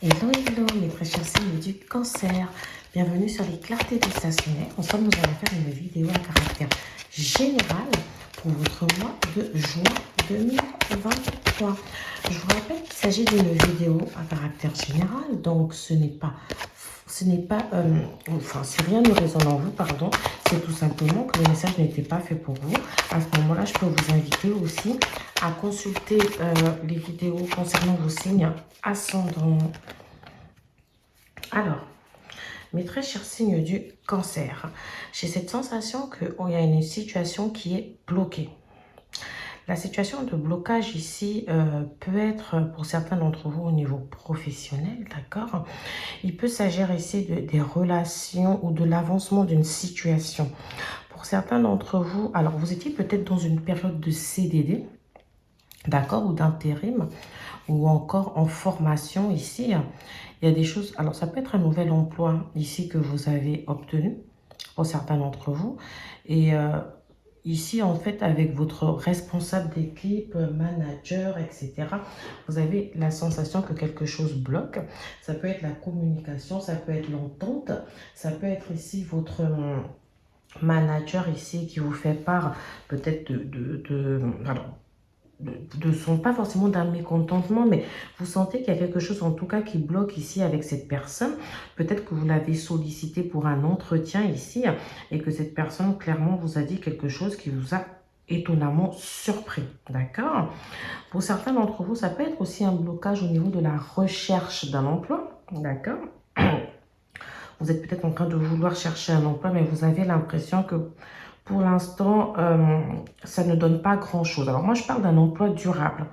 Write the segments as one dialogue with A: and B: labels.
A: Hello, hello, mes très chers signes du cancer. Bienvenue sur les clartés du stationnaire. Ensemble, nous allons faire une vidéo à caractère général pour votre mois de juin 2023. Je vous rappelle qu'il s'agit d'une vidéo à caractère général, donc c'est rien ne résonne en vous, pardon, c'est tout simplement que le message n'était pas fait pour vous. À ce moment-là, je peux vous inviter aussi à consulter les vidéos concernant vos signes ascendants. Alors, mes très chers signes du cancer, j'ai cette sensation qu'il y a une situation qui est bloquée. La situation de blocage ici peut être pour certains d'entre vous au niveau professionnel, d'accord? Il peut s'agir ici des relations ou de l'avancement d'une situation. Pour certains d'entre vous, alors vous étiez peut-être dans une période de CDD, d'accord, ou d'intérim, ou encore en formation ici. Il y a des choses, alors ça peut être un nouvel emploi ici que vous avez obtenu pour certains d'entre vous. Et ici, en fait, avec votre responsable d'équipe, manager, etc., vous avez la sensation que quelque chose bloque. Ça peut être la communication, ça peut être l'entente, ça peut être ici votre manager ici qui vous fait part peut-être pas forcément d'un mécontentement, mais vous sentez qu'il y a quelque chose en tout cas qui bloque ici avec cette personne. Peut-être que vous l'avez sollicité pour un entretien ici et que cette personne clairement vous a dit quelque chose qui vous a étonnamment surpris, d'accord? Pour certains d'entre vous, ça peut être aussi un blocage au niveau de la recherche d'un emploi, d'accord? Vous êtes peut-être en train de vouloir chercher un emploi, mais vous avez l'impression que pour l'instant, ça ne donne pas grand-chose. Alors moi, je parle d'un emploi durable.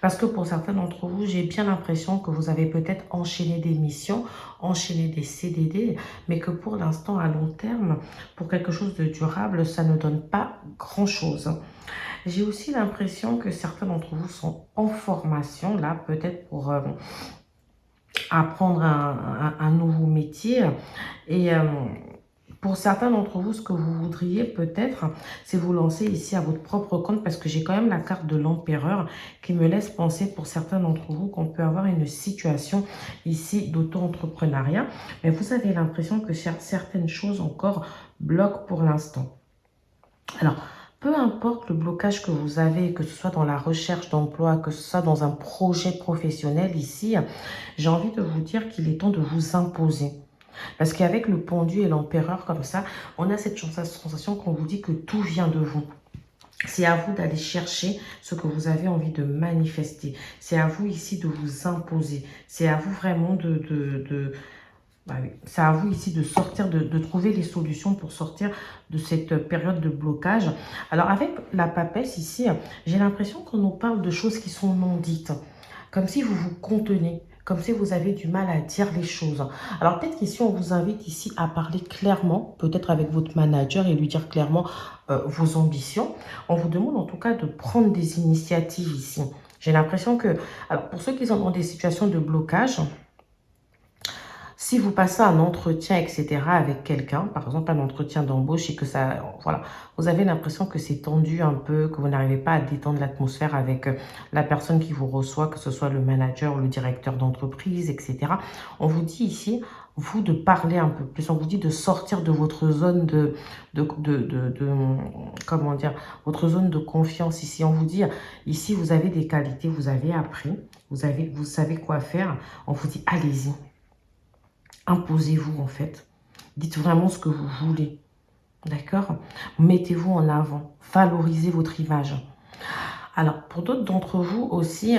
A: Parce que pour certains d'entre vous, j'ai bien l'impression que vous avez peut-être enchaîné des missions, enchaîné des CDD, mais que pour l'instant, à long terme, pour quelque chose de durable, ça ne donne pas grand-chose. J'ai aussi l'impression que certains d'entre vous sont en formation, là, peut-être pour apprendre un nouveau métier. Et pour certains d'entre vous, ce que vous voudriez peut-être, c'est vous lancer ici à votre propre compte parce que j'ai quand même la carte de l'empereur qui me laisse penser pour certains d'entre vous qu'on peut avoir une situation ici d'auto-entrepreneuriat. Mais vous avez l'impression que certaines choses encore bloquent pour l'instant. Alors, peu importe le blocage que vous avez, que ce soit dans la recherche d'emploi, que ce soit dans un projet professionnel ici, j'ai envie de vous dire qu'il est temps de vous imposer. Parce qu'avec le pendu et l'empereur comme ça, on a cette sensation qu'on vous dit que tout vient de vous. C'est à vous d'aller chercher ce que vous avez envie de manifester. C'est à vous ici de vous imposer. C'est à vous vraiment c'est à vous ici de sortir, de trouver les solutions pour sortir de cette période de blocage. Alors avec la papesse ici, j'ai l'impression qu'on nous parle de choses qui sont non dites. Comme si vous vous contenez, comme si vous avez du mal à dire les choses. Alors peut-être qu'ici, on vous invite ici à parler clairement, peut-être avec votre manager et lui dire clairement vos ambitions. On vous demande en tout cas de prendre des initiatives ici. J'ai l'impression que, alors pour ceux qui sont dans des situations de blocage, si vous passez un entretien, etc., avec quelqu'un, par exemple un entretien d'embauche et que ça, voilà, vous avez l'impression que c'est tendu un peu, que vous n'arrivez pas à détendre l'atmosphère avec la personne qui vous reçoit, que ce soit le manager ou le directeur d'entreprise, etc. On vous dit ici, vous, de parler un peu plus. On vous dit de sortir de votre zone comment dire, votre zone de confiance ici. On vous dit, ici, vous avez des qualités, vous avez appris, vous savez quoi faire. On vous dit, allez-y. Imposez-vous en fait. Dites vraiment ce que vous voulez. D'accord? Mettez-vous en avant. Valorisez votre image. Alors, pour d'autres d'entre vous aussi,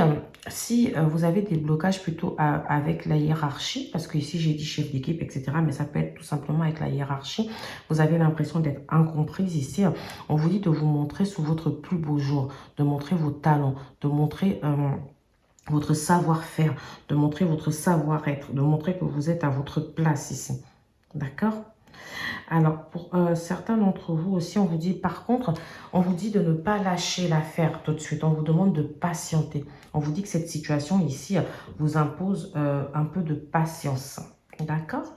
A: si vous avez des blocages plutôt avec la hiérarchie, parce que ici j'ai dit chef d'équipe, etc., mais ça peut être tout simplement avec la hiérarchie, vous avez l'impression d'être incomprise ici, on vous dit de vous montrer sous votre plus beau jour, de montrer vos talents, de montrer votre savoir-faire, de montrer votre savoir-être, de montrer que vous êtes à votre place ici. D'accord? Alors, pour certains d'entre vous aussi, on vous dit, par contre, on vous dit de ne pas lâcher l'affaire tout de suite. On vous demande de patienter. On vous dit que cette situation ici vous impose un peu de patience. D'accord?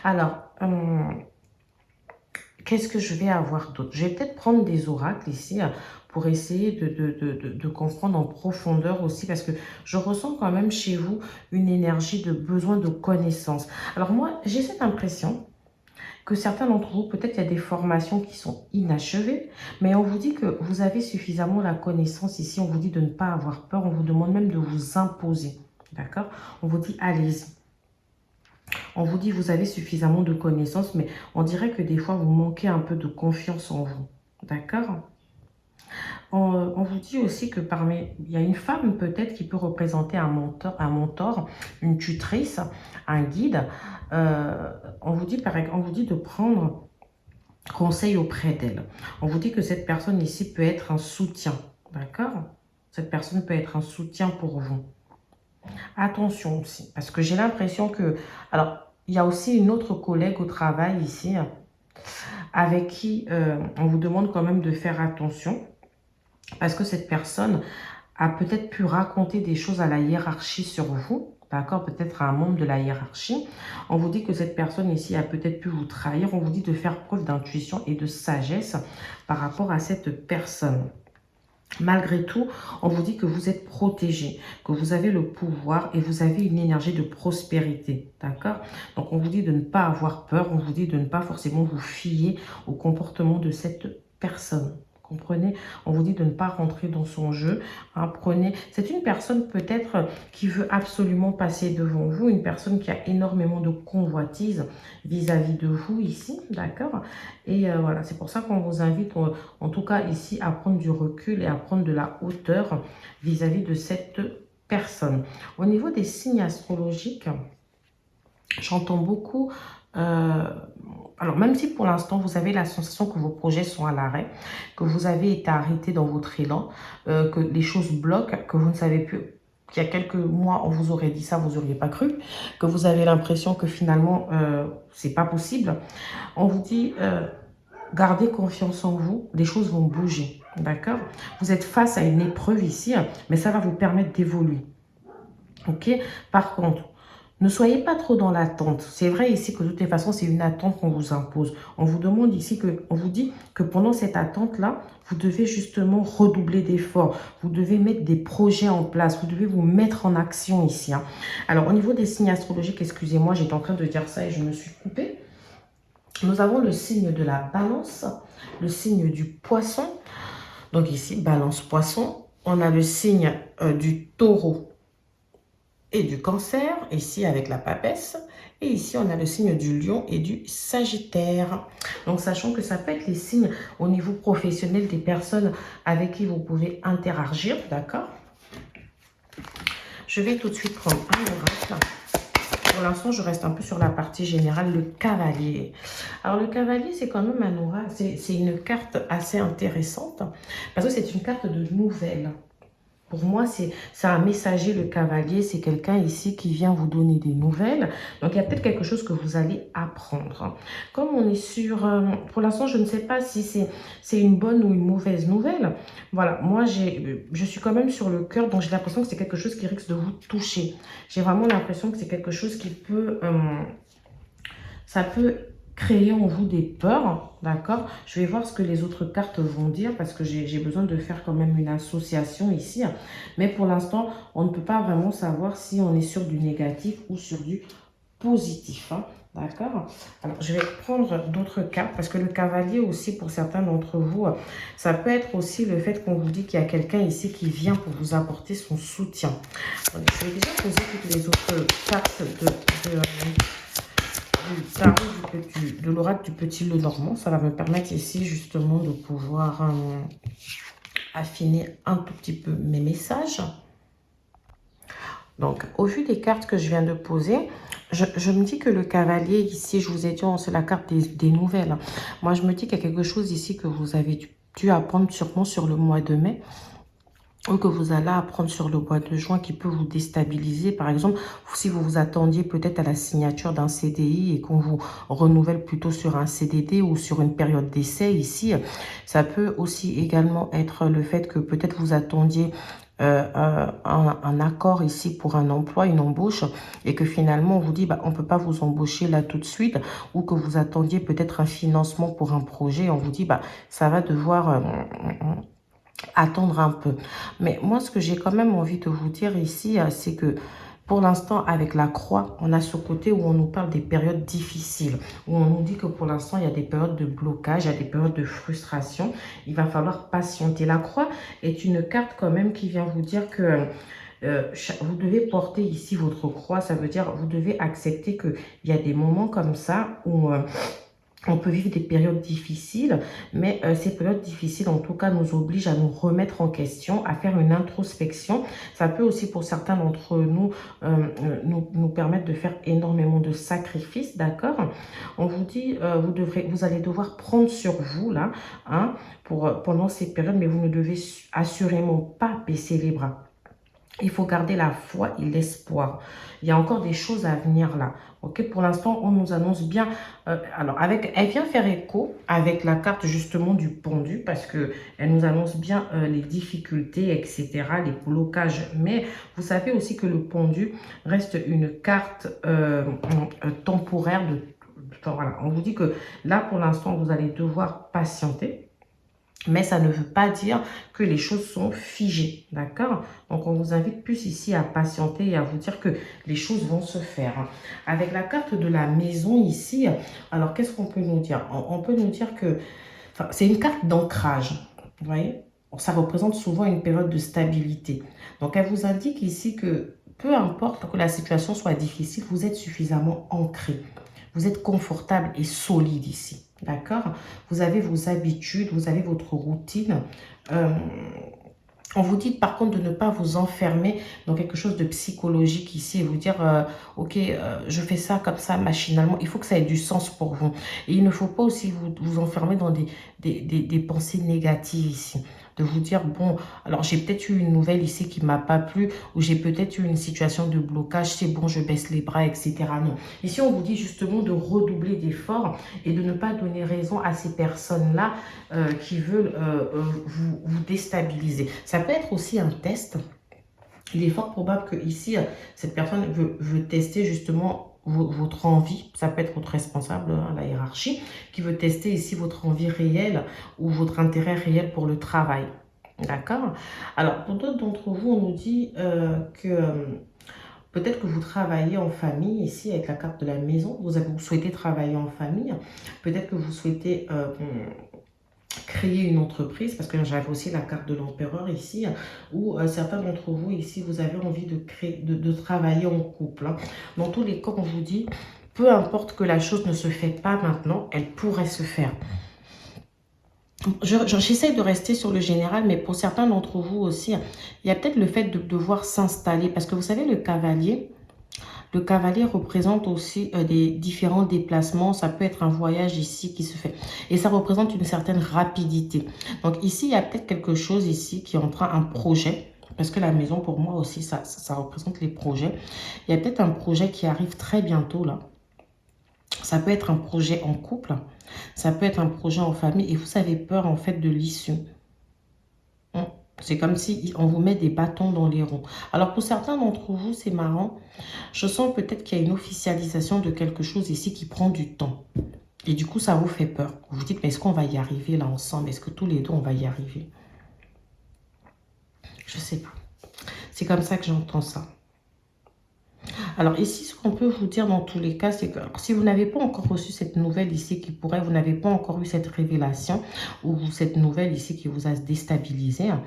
A: Alors, qu'est-ce que je vais avoir d'autre? Je vais peut-être prendre des oracles ici pour essayer de comprendre en profondeur aussi, parce que je ressens quand même chez vous une énergie de besoin de connaissance. Alors moi, j'ai cette impression que certains d'entre vous, peut-être il y a des formations qui sont inachevées, mais on vous dit que vous avez suffisamment la connaissance ici. On vous dit de ne pas avoir peur, on vous demande même de vous imposer, d'accord? On vous dit allez-y. On vous dit vous avez suffisamment de connaissances, mais on dirait que des fois vous manquez un peu de confiance en vous, d'accord? On vous dit aussi que il y a une femme peut-être qui peut représenter un mentor, une tutrice, un guide. On vous dit de prendre conseil auprès d'elle. On vous dit que cette personne ici peut être un soutien, d'accord? Cette personne peut être un soutien pour vous. Attention aussi, parce que j'ai l'impression que... Alors, il y a aussi une autre collègue au travail ici, avec qui on vous demande quand même de faire attention, parce que cette personne a peut-être pu raconter des choses à la hiérarchie sur vous, d'accord, peut-être à un membre de la hiérarchie. On vous dit que cette personne ici a peut-être pu vous trahir. On vous dit de faire preuve d'intuition et de sagesse par rapport à cette personne. Malgré tout, on vous dit que vous êtes protégé, que vous avez le pouvoir et vous avez une énergie de prospérité, d'accord? Donc, on vous dit de ne pas avoir peur, on vous dit de ne pas forcément vous fier au comportement de cette personne. Comprenez? On vous dit de ne pas rentrer dans son jeu. Hein, c'est une personne peut-être qui veut absolument passer devant vous, une personne qui a énormément de convoitise vis-à-vis de vous ici, d'accord? Et voilà, c'est pour ça qu'on vous invite, en tout cas ici, à prendre du recul et à prendre de la hauteur vis-à-vis de cette personne. Au niveau des signes astrologiques, j'entends beaucoup... alors, même si pour l'instant, vous avez la sensation que vos projets sont à l'arrêt, que vous avez été arrêté dans votre élan, que les choses bloquent, que vous ne savez plus, qu'il y a quelques mois, on vous aurait dit ça, vous n'auriez pas cru, que vous avez l'impression que finalement, c'est pas possible. On vous dit, gardez confiance en vous, les choses vont bouger, d'accord? Vous êtes face à une épreuve ici, mais ça va vous permettre d'évoluer, ok? Par contre, ne soyez pas trop dans l'attente. C'est vrai ici que de toute façon, c'est une attente qu'on vous impose. On vous demande ici on vous dit que pendant cette attente-là, vous devez justement redoubler d'efforts. Vous devez mettre des projets en place. Vous devez vous mettre en action ici. Hein. Alors, au niveau des signes astrologiques, excusez-moi, j'étais en train de dire ça et je me suis coupée. Nous avons le signe de la balance, le signe du poisson. Donc ici, balance poisson. On a le signe du taureau et du cancer, ici avec la papesse. Et ici, on a le signe du lion et du sagittaire. Donc, sachant que ça peut être les signes au niveau professionnel des personnes avec qui vous pouvez interagir, d'accord? Je vais tout de suite prendre un oracle. Pour l'instant, je reste un peu sur la partie générale, le cavalier. Alors, le cavalier, c'est quand même un oracle, c'est une carte assez intéressante parce que c'est une carte de nouvelles. Pour moi, c'est un messager, le cavalier. C'est quelqu'un ici qui vient vous donner des nouvelles. Donc, il y a peut-être quelque chose que vous allez apprendre. Comme on est sur... pour l'instant, je ne sais pas si c'est une bonne ou une mauvaise nouvelle. Voilà, moi, je suis quand même sur le cœur. Donc, j'ai l'impression que c'est quelque chose qui risque de vous toucher. J'ai vraiment l'impression que c'est quelque chose qui peut... ça peut créer en vous des peurs, d'accord? Je vais voir ce que les autres cartes vont dire parce que j'ai besoin de faire quand même une association ici. Mais pour l'instant, on ne peut pas vraiment savoir si on est sur du négatif ou sur du positif, hein, d'accord? Alors, je vais prendre d'autres cartes parce que le cavalier aussi, pour certains d'entre vous, ça peut être aussi le fait qu'on vous dit qu'il y a quelqu'un ici qui vient pour vous apporter son soutien. Donc, je vais déjà poser toutes les autres cartes de l'oracle du petit Lenormand. Ça va me permettre ici justement de pouvoir affiner un tout petit peu mes messages. Donc, au vu des cartes que je viens de poser, je me dis que le cavalier ici, je vous ai dit, c'est la carte des nouvelles. Moi, je me dis qu'il y a quelque chose ici que vous avez dû apprendre sûrement sur le mois de mai, ou que vous allez apprendre sur le mois de juin qui peut vous déstabiliser. Par exemple, si vous vous attendiez peut-être à la signature d'un CDI et qu'on vous renouvelle plutôt sur un CDD ou sur une période d'essai ici, ça peut aussi également être le fait que peut-être vous attendiez un accord ici pour un emploi, une embauche, et que finalement on vous dit bah, on ne peut pas vous embaucher là tout de suite, ou que vous attendiez peut-être un financement pour un projet, on vous dit bah ça va devoir attendre un peu. Mais moi ce que j'ai quand même envie de vous dire ici, c'est que pour l'instant, avec la croix, on a ce côté où on nous parle des périodes difficiles, où on nous dit que pour l'instant, il y a des périodes de blocage, il y a des périodes de frustration. Il va falloir patienter. La croix est une carte quand même qui vient vous dire que vous devez porter ici votre croix. Ça veut dire vous devez accepter qu'il y a des moments comme ça où on peut vivre des périodes difficiles, mais ces périodes difficiles, en tout cas, nous obligent à nous remettre en question, à faire une introspection. Ça peut aussi, pour certains d'entre nous, nous permettre de faire énormément de sacrifices, d'accord? On vous dit, vous allez devoir prendre sur vous, là, hein, pendant ces périodes, mais vous ne devez assurément pas baisser les bras. Il faut garder la foi et l'espoir. Il y a encore des choses à venir là. Ok, pour l'instant, on nous annonce bien. Alors, elle vient faire écho avec la carte justement du pendu parce que elle nous annonce bien les difficultés, etc., les blocages. Mais vous savez aussi que le pendu reste une carte temporaire voilà. On vous dit que là, pour l'instant, vous allez devoir patienter. Mais ça ne veut pas dire que les choses sont figées, d'accord? Donc, on vous invite plus ici à patienter et à vous dire que les choses vont se faire. Avec la carte de la maison ici, alors qu'est-ce qu'on peut nous dire? On peut nous dire que c'est une carte d'ancrage, vous voyez? Ça représente souvent une période de stabilité. Donc, elle vous indique ici que peu importe que la situation soit difficile, vous êtes suffisamment ancré. Vous êtes confortable et solide ici. D'accord? Vous avez vos habitudes, vous avez votre routine. On vous dit par contre de ne pas vous enfermer dans quelque chose de psychologique ici et vous dire ok, je fais ça comme ça machinalement. Il faut que ça ait du sens pour vous. Et il ne faut pas aussi vous enfermer dans des pensées négatives ici. De vous dire, bon, alors j'ai peut-être eu une nouvelle ici qui ne m'a pas plu, ou j'ai peut-être eu une situation de blocage, c'est bon, je baisse les bras, etc. Non. Ici, on vous dit justement de redoubler d'efforts et de ne pas donner raison à ces personnes-là qui veulent vous déstabiliser. Ça peut être aussi un test. Il est fort probable que ici, cette personne veut tester justement votre envie, ça peut être votre responsable, hein, la hiérarchie, qui veut tester ici votre envie réelle ou votre intérêt réel pour le travail. D'accord? Alors, pour d'autres d'entre vous, on nous dit que peut-être que vous travaillez en famille, ici avec la carte de la maison, vous souhaitez travailler en famille, peut-être que vous souhaitez créer une entreprise, parce que j'avais aussi la carte de l'empereur ici, où certains d'entre vous ici, vous avez envie de créer, de travailler en couple. Hein. Dans tous les cas, on vous dit, peu importe que la chose ne se fait pas maintenant, elle pourrait se faire. J'essaie de rester sur le général, mais pour certains d'entre vous aussi, il y a peut-être le fait de devoir s'installer, parce que vous savez, le cavalier représente aussi des différents déplacements. Ça peut être un voyage ici qui se fait. Et ça représente une certaine rapidité. Donc ici, il y a peut-être quelque chose ici qui est en train, un projet. Parce que la maison, pour moi aussi, ça représente les projets. Il y a peut-être un projet qui arrive très bientôt là. Ça peut être un projet en couple. Ça peut être un projet en famille. Et vous avez peur en fait de l'issue. C'est comme si on vous met des bâtons dans les roues. Alors, pour certains d'entre vous, c'est marrant. Je sens peut-être qu'il y a une officialisation de quelque chose ici qui prend du temps. Et du coup, ça vous fait peur. Vous vous dites, mais est-ce qu'on va y arriver là ensemble? Est-ce que tous les deux, on va y arriver? Je ne sais pas. C'est comme ça que j'entends ça. Alors ici, ce qu'on peut vous dire dans tous les cas, c'est que si vous n'avez pas encore reçu cette nouvelle ici qui pourrait, vous n'avez pas encore eu cette révélation ou cette nouvelle ici qui vous a déstabilisé, hein,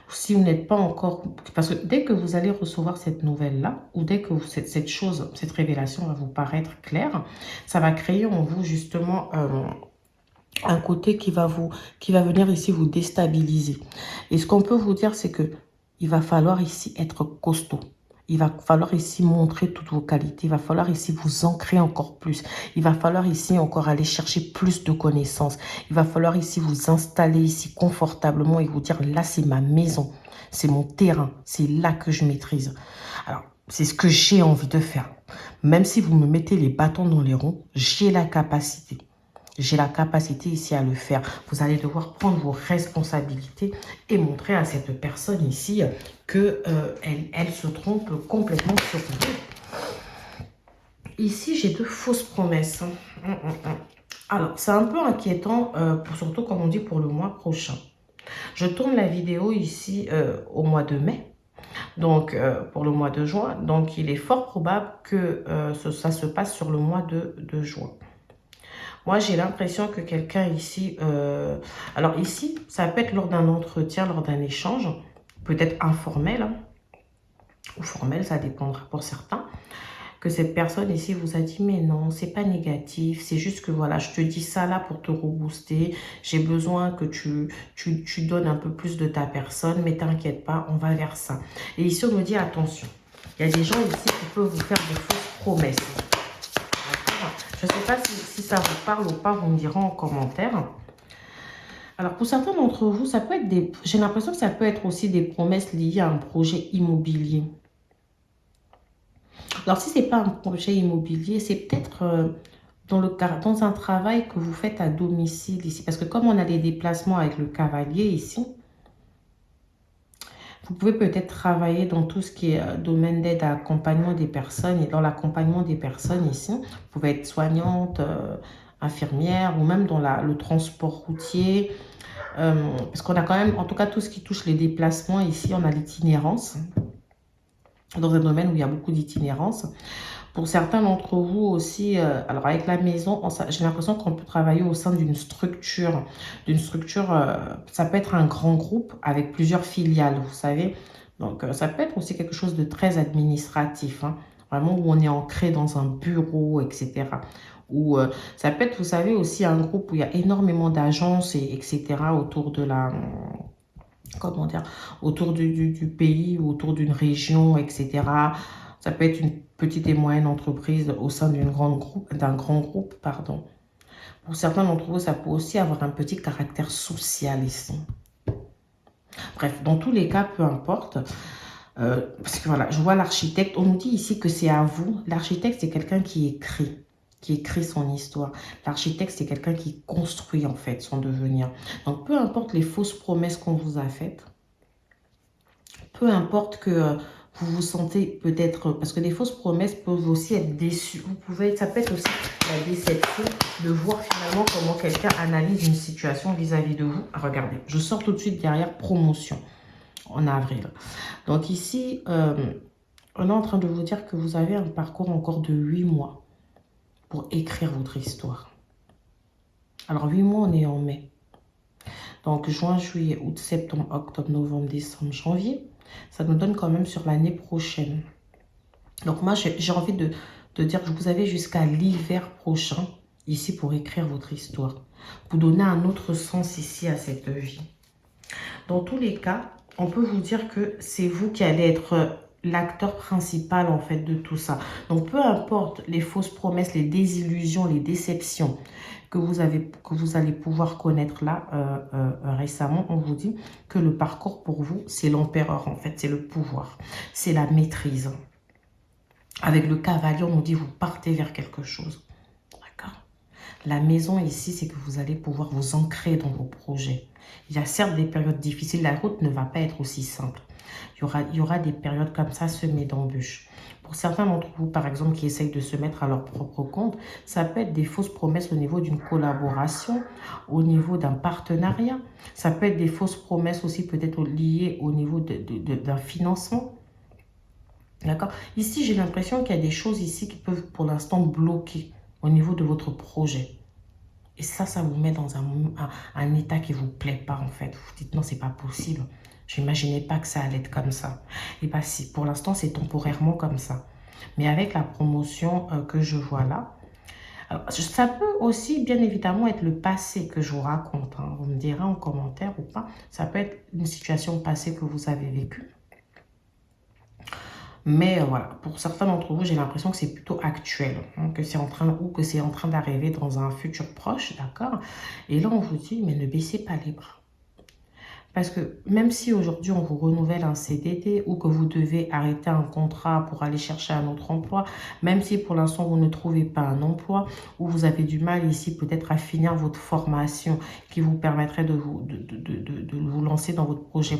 A: si vous n'êtes pas encore, parce que dès que vous allez recevoir cette nouvelle-là, ou dès que cette chose, cette révélation va vous paraître claire, ça va créer en vous justement un côté qui va venir ici vous déstabiliser. Et ce qu'on peut vous dire, c'est que il va falloir ici être costaud. Il va falloir ici montrer toutes vos qualités. Il va falloir ici vous ancrer encore plus. Il va falloir ici encore aller chercher plus de connaissances. Il va falloir ici vous installer ici confortablement et vous dire, là, c'est ma maison. C'est mon terrain. C'est là que je maîtrise. Alors, c'est ce que j'ai envie de faire. Même si vous me mettez les bâtons dans les roues, j'ai la capacité. J'ai la capacité ici à le faire. Vous allez devoir prendre vos responsabilités et montrer à cette personne ici que elle se trompe complètement sur vous. Ici, j'ai de fausses promesses. Alors, c'est un peu inquiétant, surtout comme on dit pour le mois prochain. Je tourne la vidéo ici au mois de mai. Donc, pour le mois de juin. Donc, il est fort probable que ça se passe sur le mois de juin. Moi, j'ai l'impression que quelqu'un ici... alors ici, ça peut être lors d'un entretien, lors d'un échange, peut-être informel, hein, ou formel, ça dépendra pour certains, que cette personne ici vous a dit, mais non, c'est pas négatif, c'est juste que voilà, je te dis ça là pour te rebooster, j'ai besoin que tu donnes un peu plus de ta personne, mais t'inquiète pas, on va vers ça. Et ici, on me dit, attention, il y a des gens ici qui peuvent vous faire des fausses promesses. Je ne sais pas si ça vous parle ou pas, vous me direz en commentaire. Alors, pour certains d'entre vous, ça peut être des... J'ai l'impression que ça peut être aussi des promesses liées à un projet immobilier. Alors, si ce n'est pas un projet immobilier, c'est peut-être dans un travail que vous faites à domicile ici. Parce que comme on a des déplacements avec le cavalier ici, vous pouvez peut-être travailler dans tout ce qui est domaine d'aide à accompagnement des personnes. Et dans l'accompagnement des personnes ici, vous pouvez être soignante, infirmière ou même dans le transport routier. Parce qu'on a quand même, en tout cas, tout ce qui touche les déplacements ici, on a l'itinérance. Dans un domaine où il y a beaucoup d'itinérance. Pour certains d'entre vous aussi, alors avec la maison, j'ai l'impression qu'on peut travailler au sein d'une structure. Ça peut être un grand groupe avec plusieurs filiales, vous savez. Donc, ça peut être aussi quelque chose de très administratif, hein, vraiment où on est ancré dans un bureau, etc. Ou ça peut être, vous savez, aussi un groupe où il y a énormément d'agences, etc. autour de la... Comment dire, autour du pays ou autour d'une région, etc. Ça peut être une petite et moyenne entreprise au sein d'un grand groupe, pardon. Pour certains d'entre vous, ça peut aussi avoir un petit caractère social ici. Bref, dans tous les cas, peu importe. Parce que voilà, je vois l'architecte. On nous dit ici que c'est à vous. L'architecte, c'est quelqu'un qui écrit son histoire. L'architecte, c'est quelqu'un qui construit en fait son devenir. Donc, peu importe les fausses promesses qu'on vous a faites, peu importe que vous vous sentez peut-être, parce que les fausses promesses peuvent aussi être déçues. Ça peut être aussi la déception de voir finalement comment quelqu'un analyse une situation vis-à-vis de vous. Regardez, je sors tout de suite derrière promotion en avril. Donc ici, on est en train de vous dire que vous avez un parcours encore de 8 mois pour écrire votre histoire. Alors 8 mois, on est en mai. Donc juin, juillet, août, septembre, octobre, novembre, décembre, janvier. Ça nous donne quand même sur l'année prochaine. Donc moi, j'ai envie de dire que vous avez jusqu'à l'hiver prochain ici pour écrire votre histoire. Pour donner un autre sens ici à cette vie. Dans tous les cas, on peut vous dire que c'est vous qui allez être l'acteur principal en fait de tout ça. Donc peu importe les fausses promesses, les désillusions, les déceptions que vous allez pouvoir connaître là récemment, on vous dit que le parcours pour vous, c'est l'empereur en fait, c'est le pouvoir, c'est la maîtrise. Avec le cavalier, on nous dit vous partez vers quelque chose. D'accord? La maison ici, c'est que vous allez pouvoir vous ancrer dans vos projets. Il y a certes des périodes difficiles, la route ne va pas être aussi simple. Il y aura des périodes comme ça semées d'embûches. Pour certains d'entre vous, par exemple, qui essayent de se mettre à leur propre compte, ça peut être des fausses promesses au niveau d'une collaboration, au niveau d'un partenariat. Ça peut être des fausses promesses aussi peut-être liées au niveau d'un financement. D'accord? Ici, j'ai l'impression qu'il y a des choses ici qui peuvent pour l'instant bloquer au niveau de votre projet. Et ça vous met dans un état qui ne vous plaît pas en fait. Vous vous dites non, c'est pas possible. Je n'imaginais pas que ça allait être comme ça. Et bien si, pour l'instant, c'est temporairement comme ça. Mais avec la promotion que je vois là, alors, ça peut aussi bien évidemment être le passé que je vous raconte. Hein. Vous me direz en commentaire ou pas. Ça peut être une situation passée que vous avez vécue. Mais voilà, pour certains d'entre vous, j'ai l'impression que c'est plutôt actuel, hein, que c'est en train d'arriver dans un futur proche, d'accord? Et là, on vous dit, mais ne baissez pas les bras. Parce que même si aujourd'hui on vous renouvelle un CDD ou que vous devez arrêter un contrat pour aller chercher un autre emploi, même si pour l'instant vous ne trouvez pas un emploi ou vous avez du mal ici peut-être à finir votre formation qui vous permettrait de vous lancer dans votre projet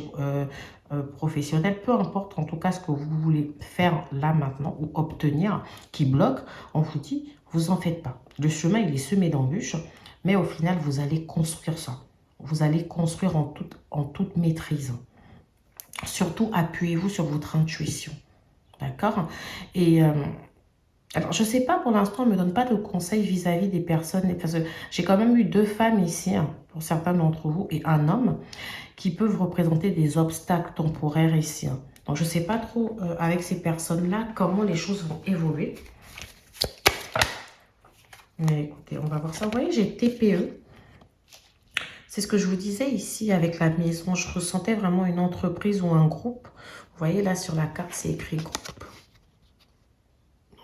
A: professionnel, peu importe en tout cas ce que vous voulez faire là maintenant ou obtenir qui bloque, on vous dit, vous en faites pas. Le chemin il est semé d'embûches, mais au final vous allez construire ça. Vous allez construire en toute maîtrise. Surtout, appuyez-vous sur votre intuition. D'accord? Et alors, je ne sais pas, pour l'instant, on ne me donne pas de conseils vis-à-vis des personnes. Parce que j'ai quand même eu 2 femmes ici, hein, pour certains d'entre vous, et un homme, qui peuvent représenter des obstacles temporaires ici. Hein. Donc, je ne sais pas trop, avec ces personnes-là, comment les choses vont évoluer. Mais écoutez, on va voir ça. Vous voyez, j'ai TPE. C'est ce que je vous disais ici avec la maison. Je ressentais vraiment une entreprise ou un groupe. Vous voyez là sur la carte, c'est écrit groupe.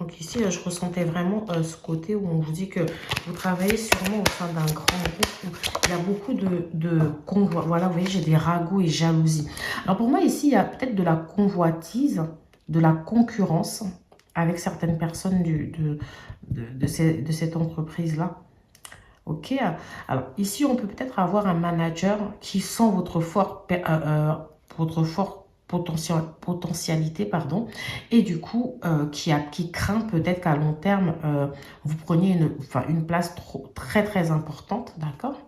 A: Donc ici, je ressentais vraiment ce côté où on vous dit que vous travaillez sûrement au sein d'un grand groupe. Où il y a beaucoup de convois. Voilà, vous voyez, j'ai des ragots et jalousie. Alors pour moi ici, il y a peut-être de la convoitise, de la concurrence avec certaines personnes de cette entreprise-là. Ok, alors ici on peut peut-être avoir un manager qui sent votre fort potentialité, pardon, et du coup qui craint peut-être qu'à long terme vous preniez une place très très importante, d'accord?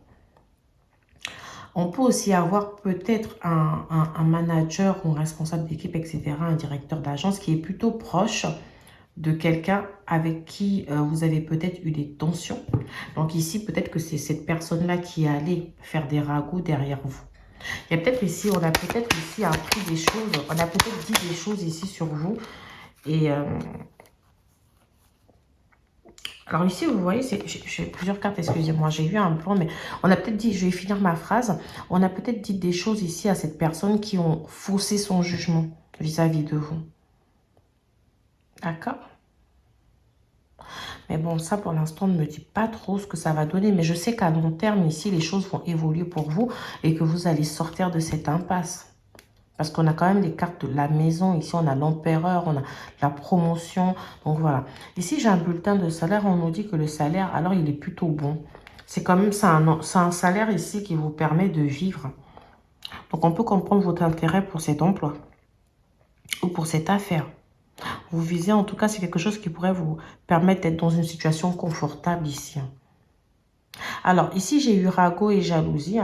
A: On peut aussi avoir peut-être un manager ou un responsable d'équipe, etc., un directeur d'agence qui est plutôt proche de quelqu'un avec qui vous avez peut-être eu des tensions. Donc ici, peut-être que c'est cette personne-là qui est allée faire des ragots derrière vous. Il y a peut-être ici, on a peut-être ici appris des choses, on a peut-être dit des choses ici sur vous. Et alors ici, vous voyez, j'ai plusieurs cartes, excusez-moi, j'ai eu un plan, mais on a peut-être dit, je vais finir ma phrase, on a peut-être dit des choses ici à cette personne qui ont faussé son jugement vis-à-vis de vous. D'accord? Mais bon, ça pour l'instant ne me dit pas trop ce que ça va donner. Mais je sais qu'à long terme, ici, les choses vont évoluer pour vous et que vous allez sortir de cette impasse. Parce qu'on a quand même les cartes de la maison. Ici, on a l'empereur, on a la promotion. Donc voilà. Ici, j'ai un bulletin de salaire. On nous dit que le salaire, alors il est plutôt bon. C'est quand même c'est un salaire ici qui vous permet de vivre. Donc on peut comprendre votre intérêt pour cet emploi ou pour cette affaire. Vous visez, en tout cas, c'est quelque chose qui pourrait vous permettre d'être dans une situation confortable ici. Alors, ici, j'ai eu ragot et jalousie.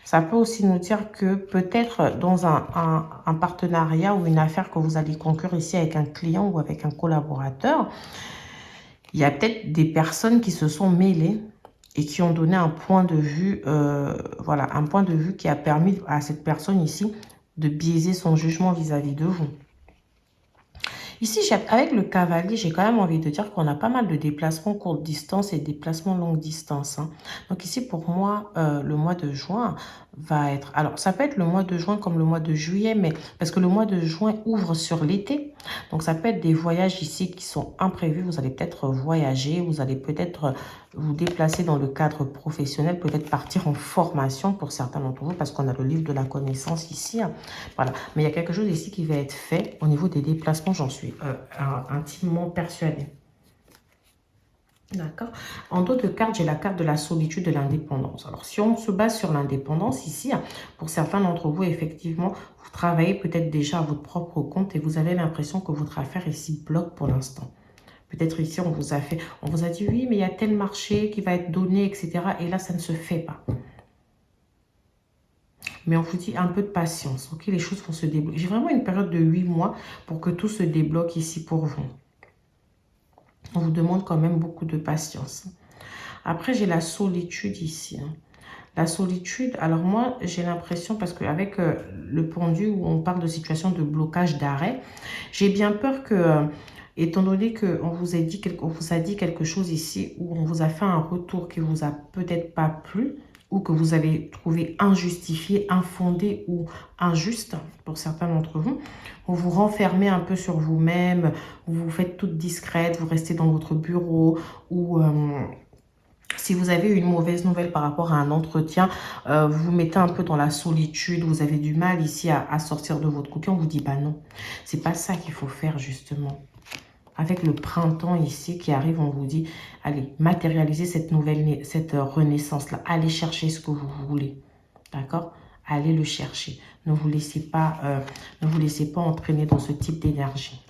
A: Ça peut aussi nous dire que peut-être dans un partenariat ou une affaire que vous allez conclure ici avec un client ou avec un collaborateur, il y a peut-être des personnes qui se sont mêlées et qui ont donné un point de vue, voilà, un point de vue qui a permis à cette personne ici de biaiser son jugement vis-à-vis de vous. Ici, avec le cavalier, j'ai quand même envie de dire qu'on a pas mal de déplacements courte distance et déplacements longue distance. Hein. Donc ici, pour moi, le mois de juin va être... Alors, ça peut être le mois de juin comme le mois de juillet, mais parce que le mois de juin ouvre sur l'été. Donc, ça peut être des voyages ici qui sont imprévus. Vous allez peut-être voyager, vous allez peut-être vous déplacer dans le cadre professionnel, peut-être partir en formation pour certains d'entre vous, parce qu'on a le livre de la connaissance ici. Hein. Voilà. Mais il y a quelque chose ici qui va être fait au niveau des déplacements, j'en suis intimement persuadée. D'accord. En dos de carte, j'ai la carte de la solitude, de l'indépendance. Alors, si on se base sur l'indépendance ici, pour certains d'entre vous, effectivement, vous travaillez peut-être déjà à votre propre compte et vous avez l'impression que votre affaire ici bloque pour l'instant. Peut-être ici, on vous a dit, oui, mais il y a tel marché qui va être donné, etc. Et là, ça ne se fait pas. Mais on vous dit un peu de patience. Ok, les choses vont se débloquer. J'ai vraiment une période de 8 mois pour que tout se débloque ici pour vous. On vous demande quand même beaucoup de patience. Après, j'ai la solitude ici. La solitude, alors moi, j'ai l'impression, parce qu'avec le pendu où on parle de situation de blocage, d'arrêt, j'ai bien peur que, étant donné qu'on vous a dit quelque chose ici, où on vous a fait un retour qui vous a peut-être pas plu, ou que vous avez trouvé injustifié, infondé ou injuste pour certains d'entre vous, vous vous renfermez un peu sur vous-même, vous vous faites toute discrète, vous restez dans votre bureau ou Si vous avez une mauvaise nouvelle par rapport à un entretien, vous vous mettez un peu dans la solitude, vous avez du mal ici à sortir de votre coquille, on vous dit, bah non, c'est pas ça qu'il faut faire justement. Avec le printemps ici qui arrive, on vous dit, allez, matérialisez cette renaissance-là. Allez chercher ce que vous voulez. D'accord? Allez le chercher. Ne vous laissez pas entraîner dans ce type d'énergie.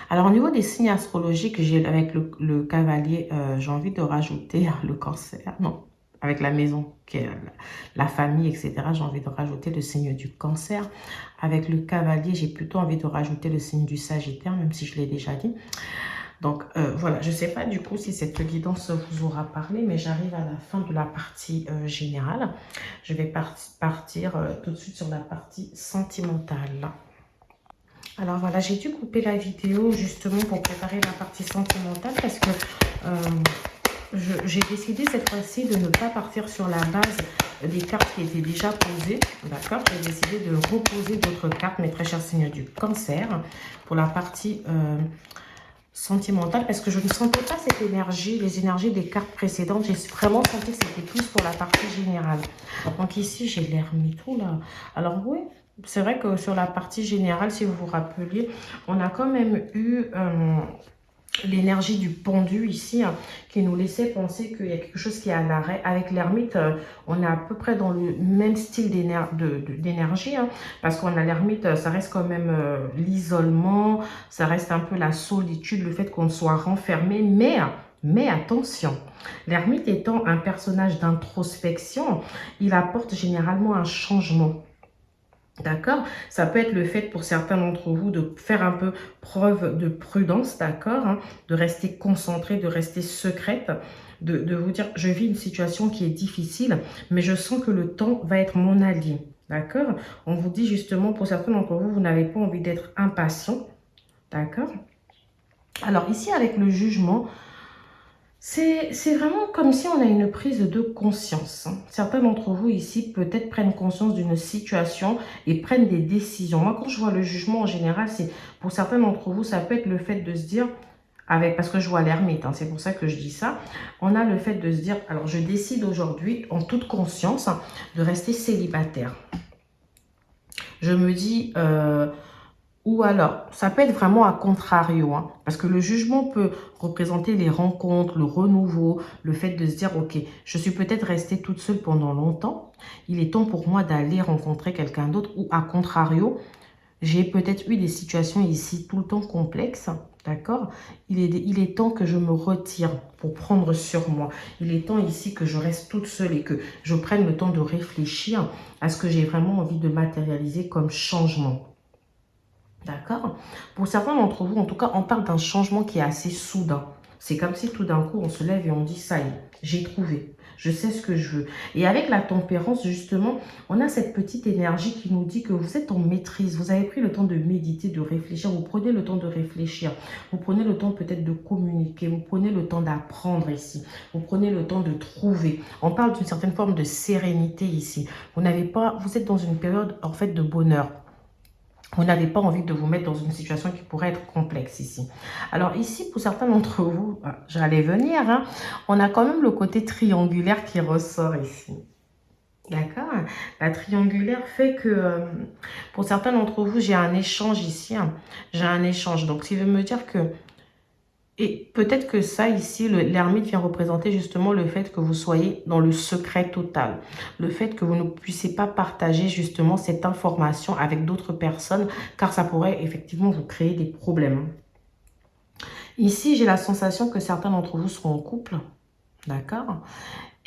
A: Alors, au niveau des signes astrologiques, avec le cavalier, j'ai envie de rajouter le cancer. Non, avec la maison, qui est la famille, etc. J'ai envie de rajouter le signe du cancer. Avec le cavalier, j'ai plutôt envie de rajouter le signe du sagittaire, même si je l'ai déjà dit. Donc, voilà, je ne sais pas du coup si cette guidance vous aura parlé, mais j'arrive à la fin de la partie générale. Je vais partir tout de suite sur la partie sentimentale. Alors voilà, j'ai dû couper la vidéo justement pour préparer la partie sentimentale parce que j'ai décidé cette fois-ci de ne pas partir sur la base des cartes qui étaient déjà posées. D'accord? J'ai décidé de reposer d'autres cartes, mes très chers signes du cancer, pour la partie sentimentale parce que je ne sentais pas cette énergie, les énergies des cartes précédentes. J'ai vraiment senti que c'était plus pour la partie générale. Donc ici, j'ai l'ermite. Là. Alors oui. C'est vrai que sur la partie générale, si vous vous rappeliez, on a quand même eu l'énergie du pendu ici qui nous laissait penser qu'il y a quelque chose qui est à l'arrêt. Avec l'ermite, on est à peu près dans le même style d'énergie parce qu'on a l'ermite, ça reste quand même l'isolement, ça reste un peu la solitude, le fait qu'on soit renfermé, mais attention, l'ermite étant un personnage d'introspection, il apporte généralement un changement. D'accord? Ça peut être le fait pour certains d'entre vous de faire un peu preuve de prudence, d'accord? De rester concentré, de rester secrète, de vous dire, je vis une situation qui est difficile, mais je sens que le temps va être mon allié, d'accord? On vous dit justement, pour certains d'entre vous, vous n'avez pas envie d'être impatient, d'accord? Alors ici, avec le jugement, c'est vraiment comme si on a une prise de conscience. Certains d'entre vous ici peut-être prennent conscience d'une situation et prennent des décisions. Moi, quand je vois le jugement en général, c'est pour certains d'entre vous, ça peut être le fait de se dire, parce que je vois l'ermite, c'est pour ça que je dis ça, on a le fait de se dire, alors je décide aujourd'hui en toute conscience de rester célibataire. Je me dis... ou alors, ça peut être vraiment à contrario, parce que le jugement peut représenter les rencontres, le renouveau, le fait de se dire, ok, je suis peut-être restée toute seule pendant longtemps, il est temps pour moi d'aller rencontrer quelqu'un d'autre, ou à contrario, j'ai peut-être eu des situations ici tout le temps complexes, d'accord? Il est temps que je me retire pour prendre sur moi. Il est temps ici que je reste toute seule et que je prenne le temps de réfléchir à ce que j'ai vraiment envie de matérialiser comme changement. D'accord? Pour certains d'entre vous, en tout cas, on parle d'un changement qui est assez soudain. C'est comme si tout d'un coup, on se lève et on dit, ça y est, j'ai trouvé. Je sais ce que je veux. Et avec la tempérance, justement, on a cette petite énergie qui nous dit que vous êtes en maîtrise. Vous avez pris le temps de méditer, de réfléchir. Vous prenez le temps de réfléchir. Vous prenez le temps peut-être de communiquer. Vous prenez le temps d'apprendre ici. Vous prenez le temps de trouver. On parle d'une certaine forme de sérénité ici. Vous êtes dans une période, en fait, de bonheur. Vous n'avez pas envie de vous mettre dans une situation qui pourrait être complexe ici. Alors ici, pour certains d'entre vous, j'allais venir, on a quand même le côté triangulaire qui ressort ici. D'accord? La triangulaire fait que, pour certains d'entre vous, j'ai un échange ici. J'ai un échange. Donc, ce qui veut me dire que et peut-être que ça, ici, l'ermite vient représenter justement le fait que vous soyez dans le secret total. Le fait que vous ne puissiez pas partager justement cette information avec d'autres personnes, car ça pourrait effectivement vous créer des problèmes. Ici, j'ai la sensation que certains d'entre vous seront en couple, d'accord?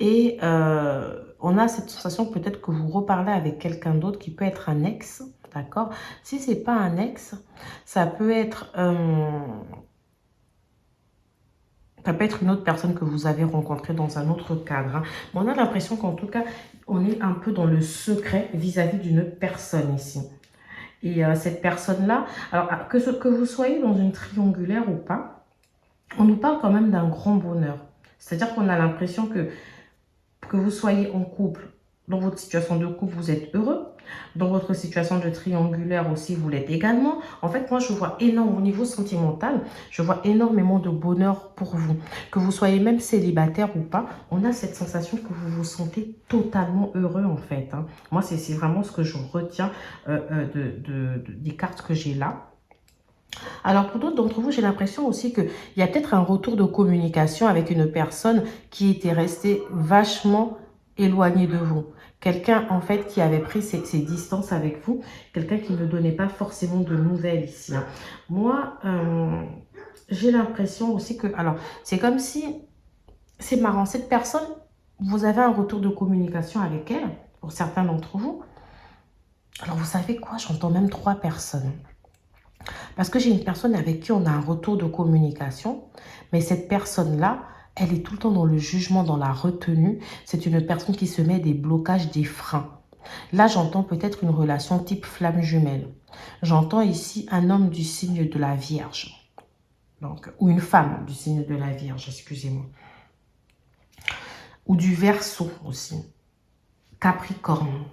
A: Et on a cette sensation peut-être que vous reparlez avec quelqu'un d'autre qui peut être un ex, d'accord? Si ce n'est pas un ex, ça peut être... ça peut être une autre personne que vous avez rencontrée dans un autre cadre. Mais on a l'impression qu'en tout cas, on est un peu dans le secret vis-à-vis d'une personne ici. Et cette personne-là, alors que vous soyez dans une triangulaire ou pas, on nous parle quand même d'un grand bonheur. C'est-à-dire qu'on a l'impression que vous soyez en couple, dans votre situation de couple, vous êtes heureux. Dans votre situation de triangulaire aussi, vous l'êtes également. En fait, moi, je vois énorme au niveau sentimental, je vois énormément de bonheur pour vous. Que vous soyez même célibataire ou pas, on a cette sensation que vous vous sentez totalement heureux en fait. Hein. Moi, c'est vraiment ce que je retiens des cartes que j'ai là. Alors pour d'autres d'entre vous, j'ai l'impression aussi qu'il y a peut-être un retour de communication avec une personne qui était restée vachement éloignée de vous. Quelqu'un en fait qui avait pris ses distances avec vous, quelqu'un qui ne donnait pas forcément de nouvelles ici. Hein. Moi, j'ai l'impression aussi que, alors c'est comme si, c'est marrant, cette personne, vous avez un retour de communication avec elle, pour certains d'entre vous. Alors vous savez quoi, j'entends même 3 personnes. Parce que j'ai une personne avec qui on a un retour de communication, mais cette personne-là, elle est tout le temps dans le jugement, dans la retenue. C'est une personne qui se met des blocages, des freins. Là, j'entends peut-être une relation type flamme jumelle. J'entends ici un homme du signe de la Vierge. Donc, ou une femme du signe de la Vierge, excusez-moi. Ou du Verseau aussi. Capricorne.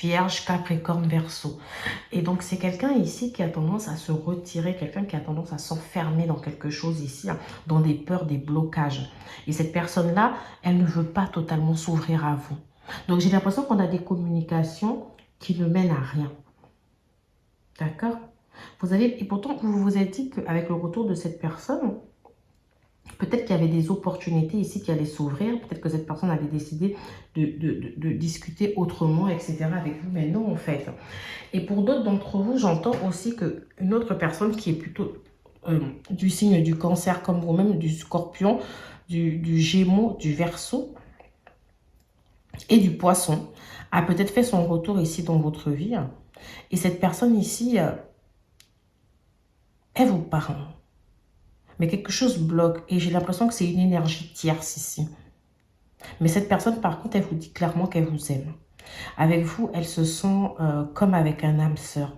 A: Vierge, Capricorne, Verseau. Et donc, c'est quelqu'un ici qui a tendance à se retirer, quelqu'un qui a tendance à s'enfermer dans quelque chose ici, hein, dans des peurs, des blocages. Et cette personne-là, elle ne veut pas totalement s'ouvrir à vous. Donc, j'ai l'impression qu'on a des communications qui ne mènent à rien. D'accord? Vous avez, et pourtant, vous vous êtes dit qu'avec le retour de cette personne, peut-être qu'il y avait des opportunités ici qui allaient s'ouvrir. Peut-être que cette personne avait décidé de discuter autrement, etc. avec vous. Mais non, en fait. Et pour d'autres d'entre vous, j'entends aussi qu'une autre personne qui est plutôt du signe du Cancer comme vous-même, du Scorpion, du Gémeaux, du Verseau et du Poisson, a peut-être fait son retour ici dans votre vie. Et cette personne ici, elle vous parle. Mais quelque chose bloque et j'ai l'impression que c'est une énergie tierce ici. Mais cette personne, par contre, elle vous dit clairement qu'elle vous aime. Avec vous, elle se sent comme avec un âme sœur.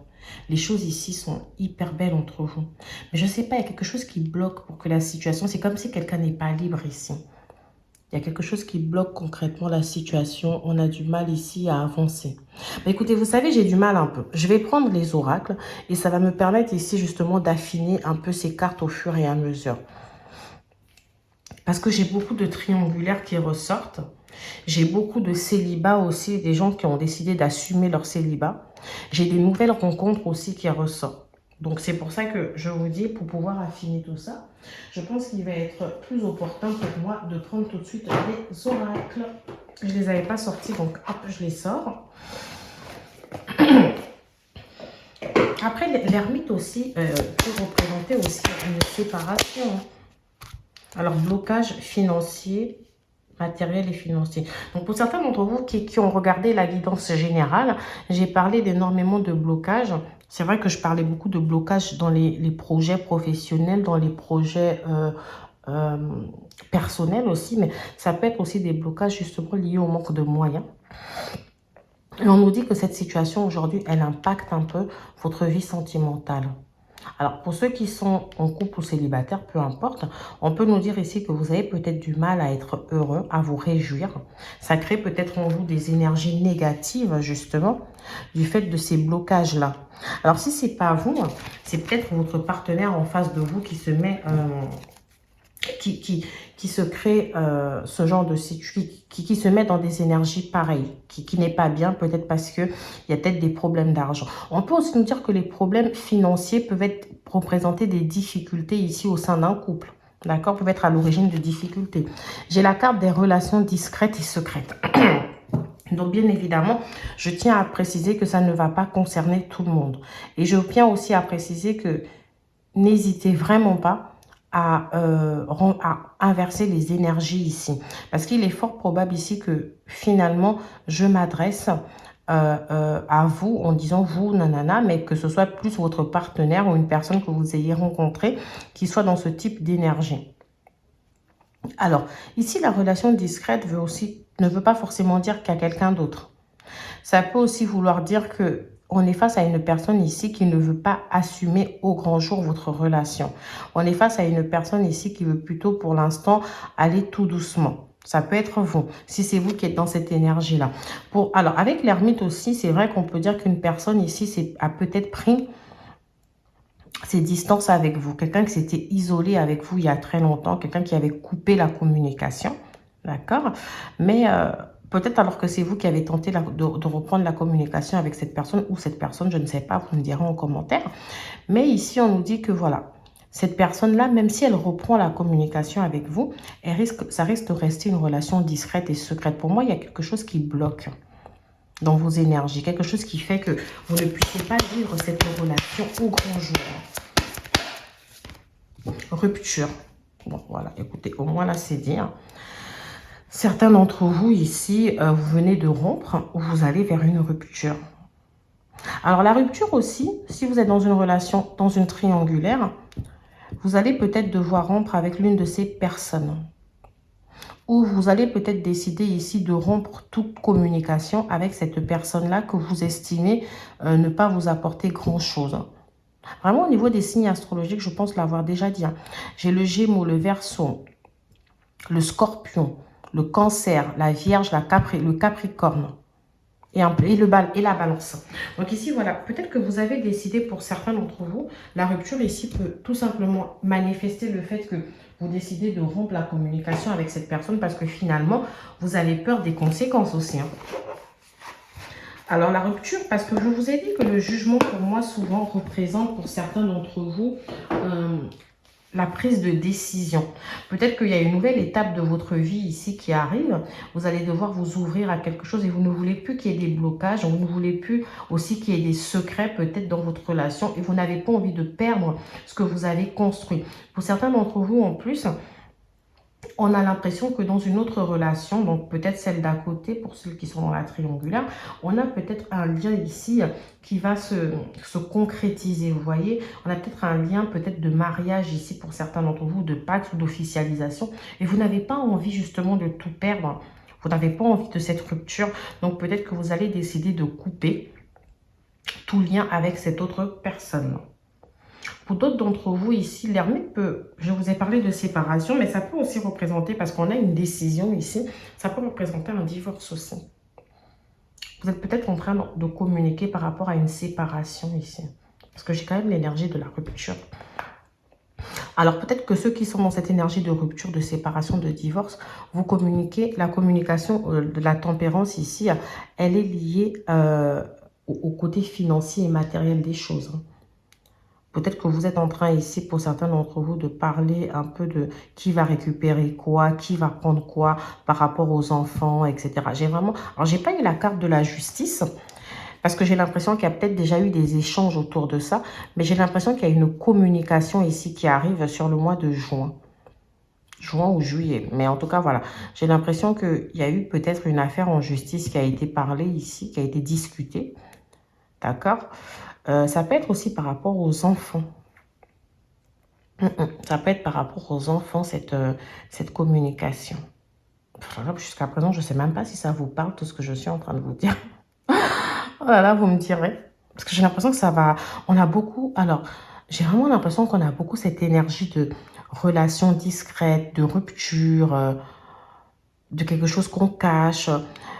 A: Les choses ici sont hyper belles entre vous. Mais je ne sais pas, il y a quelque chose qui bloque pour que la situation... C'est comme si quelqu'un n'est pas libre ici. Il y a quelque chose qui bloque concrètement la situation. On a du mal ici à avancer. Mais écoutez, vous savez, j'ai du mal un peu. Je vais prendre les oracles et ça va me permettre ici justement d'affiner un peu ces cartes au fur et à mesure. Parce que j'ai beaucoup de triangulaires qui ressortent. J'ai beaucoup de célibats aussi, des gens qui ont décidé d'assumer leur célibat. J'ai des nouvelles rencontres aussi qui ressortent. Donc c'est pour ça que je vous dis, pour pouvoir affiner tout ça, je pense qu'il va être plus opportun pour moi de prendre tout de suite les oracles. Je ne les avais pas sortis, donc hop, je les sors. Après, l'ermite aussi peut représenter aussi une séparation. Alors, blocage financier, matériel et financier. Donc, pour certains d'entre vous qui ont regardé la guidance générale, j'ai parlé d'énormément de blocages. C'est vrai que je parlais beaucoup de blocages dans les projets professionnels, dans les projets personnels aussi, mais ça peut être aussi des blocages justement liés au manque de moyens. Et on nous dit que cette situation aujourd'hui, elle impacte un peu votre vie sentimentale. Alors, pour ceux qui sont en couple ou célibataire, peu importe, on peut nous dire ici que vous avez peut-être du mal à être heureux, à vous réjouir. Ça crée peut-être en vous des énergies négatives, justement, du fait de ces blocages-là. Alors, si ce n'est pas vous, c'est peut-être votre partenaire en face de vous qui se met... qui se crée ce genre de situation, qui se met dans des énergies pareilles, qui n'est pas bien, peut-être parce qu'il y a peut-être des problèmes d'argent. On peut aussi nous dire que les problèmes financiers peuvent représenter des difficultés ici au sein d'un couple. D'accord, peuvent être à l'origine de difficultés. J'ai la carte des relations discrètes et secrètes. Donc, bien évidemment, je tiens à préciser que ça ne va pas concerner tout le monde. Et je tiens aussi à préciser que n'hésitez vraiment pas à inverser les énergies ici. Parce qu'il est fort probable ici que finalement, je m'adresse à vous en disant vous, nanana, mais que ce soit plus votre partenaire ou une personne que vous ayez rencontrée qui soit dans ce type d'énergie. Alors, ici, la relation discrète ne veut pas forcément dire qu'il y a quelqu'un d'autre. Ça peut aussi vouloir dire que on est face à une personne ici qui ne veut pas assumer au grand jour votre relation. On est face à une personne ici qui veut plutôt pour l'instant aller tout doucement. Ça peut être vous, si c'est vous qui êtes dans cette énergie-là. Alors, avec l'ermite aussi, c'est vrai qu'on peut dire qu'une personne ici a peut-être pris ses distances avec vous. Quelqu'un qui s'était isolé avec vous il y a très longtemps, quelqu'un qui avait coupé la communication, d'accord? Mais peut-être alors que c'est vous qui avez tenté de reprendre la communication avec cette personne ou cette personne, je ne sais pas, vous me direz en commentaire. Mais ici, on nous dit que voilà, cette personne-là, même si elle reprend la communication avec vous, ça risque de rester une relation discrète et secrète. Pour moi, il y a quelque chose qui bloque dans vos énergies. Quelque chose qui fait que vous ne puissiez pas vivre cette relation au grand jour. Rupture. Bon, voilà, écoutez, au moins là, c'est dit. Certains d'entre vous ici, vous venez de rompre ou vous allez vers une rupture. Alors, la rupture aussi, si vous êtes dans une relation, dans une triangulaire, vous allez peut-être devoir rompre avec l'une de ces personnes. Ou vous allez peut-être décider ici de rompre toute communication avec cette personne-là que vous estimez ne pas vous apporter grand-chose. Vraiment, au niveau des signes astrologiques, je pense l'avoir déjà dit. J'ai le Gémeaux, le Verseau, le Scorpion, le Cancer, la Vierge, le Capricorne. Et la balance. Donc ici, voilà, peut-être que vous avez décidé pour certains d'entre vous, la rupture ici peut tout simplement manifester le fait que vous décidez de rompre la communication avec cette personne parce que finalement, vous avez peur des conséquences aussi. Alors la rupture, parce que je vous ai dit que le jugement pour moi souvent représente pour certains d'entre vous la prise de décision. Peut-être qu'il y a une nouvelle étape de votre vie ici qui arrive. Vous allez devoir vous ouvrir à quelque chose et vous ne voulez plus qu'il y ait des blocages. Vous ne voulez plus aussi qu'il y ait des secrets peut-être dans votre relation et vous n'avez pas envie de perdre ce que vous avez construit. Pour certains d'entre vous en plus, on a l'impression que dans une autre relation, donc peut-être celle d'à côté, pour ceux qui sont dans la triangulaire, on a peut-être un lien ici qui va se concrétiser, vous voyez. On a peut-être un lien peut-être de mariage ici pour certains d'entre vous, de pacte ou d'officialisation. Et vous n'avez pas envie justement de tout perdre. Vous n'avez pas envie de cette rupture. Donc peut-être que vous allez décider de couper tout lien avec cette autre personne. Pour d'autres d'entre vous ici, l'ermite peut, je vous ai parlé de séparation, mais ça peut aussi représenter, parce qu'on a une décision ici, ça peut représenter un divorce aussi. Vous êtes peut-être en train de communiquer par rapport à une séparation ici. Parce que j'ai quand même l'énergie de la rupture. Alors peut-être que ceux qui sont dans cette énergie de rupture, de séparation, de divorce, vous communiquez, la communication de la tempérance ici, elle est liée au côté financier et matériel des choses. Peut-être que vous êtes en train ici, pour certains d'entre vous, de parler un peu de qui va récupérer quoi, qui va prendre quoi par rapport aux enfants, etc. Alors, j'ai pas eu la carte de la justice, parce que j'ai l'impression qu'il y a peut-être déjà eu des échanges autour de ça, mais j'ai l'impression qu'il y a une communication ici qui arrive sur le mois de juin. Juin ou juillet, mais en tout cas, voilà. J'ai l'impression qu'il y a eu peut-être une affaire en justice qui a été parlée ici, qui a été discutée. D'accord ? Ça peut être aussi par rapport aux enfants. Ça peut être par rapport aux enfants, cette communication. Jusqu'à présent, je ne sais même pas si ça vous parle, tout ce que je suis en train de vous dire. Oh là là, vous me direz. Parce que j'ai l'impression que ça va... On a beaucoup... Alors, j'ai vraiment l'impression qu'on a beaucoup cette énergie de relation discrète, de rupture, de quelque chose qu'on cache.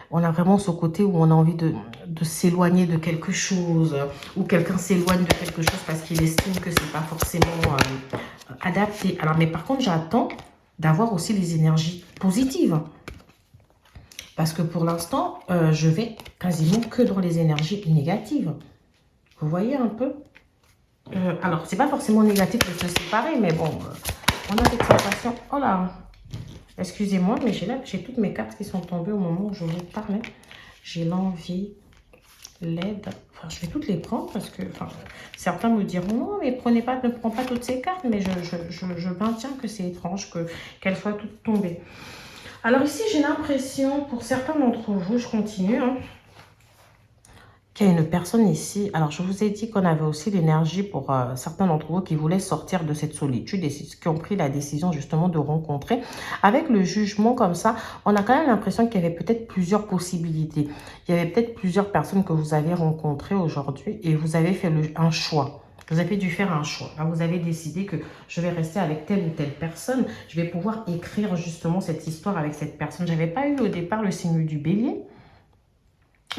A: On a vraiment ce côté où on a envie de s'éloigner de quelque chose, ou quelqu'un s'éloigne de quelque chose parce qu'il estime que ce n'est pas forcément adapté. Alors, mais par contre, j'attends d'avoir aussi les énergies positives. Parce que pour l'instant, je vais quasiment que dans les énergies négatives. Vous voyez un peu alors, c'est pas forcément négatif de se séparer, mais bon, on a cette sensation... Oh là, excusez-moi, mais j'ai toutes mes cartes qui sont tombées au moment où je vous parlais. J'ai l'envie, l'aide. Enfin, je vais toutes les prendre parce que certains me diront non, mais ne prends pas toutes ces cartes. Mais je maintiens que c'est étrange qu'elles soient toutes tombées. Alors ici, j'ai l'impression, pour certains d'entre vous, je continue, qu'il y a une personne ici. Alors, je vous ai dit qu'on avait aussi l'énergie pour certains d'entre vous qui voulaient sortir de cette solitude et qui ont pris la décision justement de rencontrer. Avec le jugement comme ça, on a quand même l'impression qu'il y avait peut-être plusieurs possibilités. Il y avait peut-être plusieurs personnes que vous avez rencontrées aujourd'hui et vous avez fait un choix. Vous avez dû faire un choix. Là, vous avez décidé que je vais rester avec telle ou telle personne. Je vais pouvoir écrire justement cette histoire avec cette personne. Je n'avais pas eu au départ le signe du bélier.